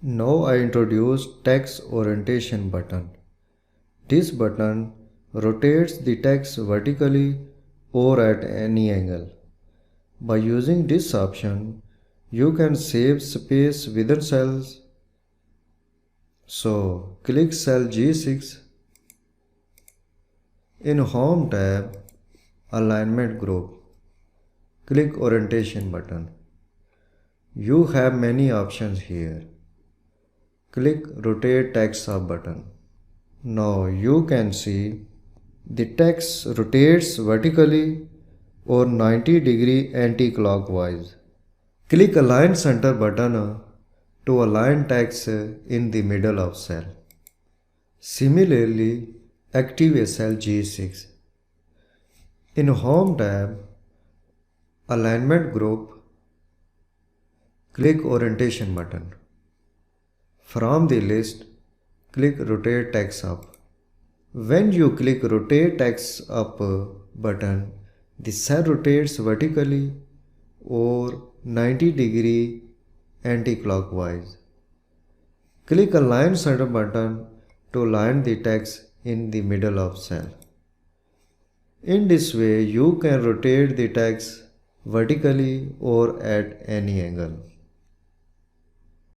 Now I introduce text orientation button. This button rotates the text vertically or at any angle. By using this option, you can save space within cells. So click cell G6. In Home tab, Alignment Group, click Orientation button. You have many options here. Click Rotate Text Up button. Now you can see the text rotates vertically or 90-degree anti-clockwise. Click Align Center button to align text in the middle of cell. Similarly, activate cell G6. In Home tab, Alignment Group, click Orientation button. From the list, click Rotate Text Up. When you click Rotate Text Up button, the cell rotates vertically or 90-degree anti-clockwise. Click Align Center button to align the text in the middle of cell. In this way, you can rotate the text vertically or at any angle.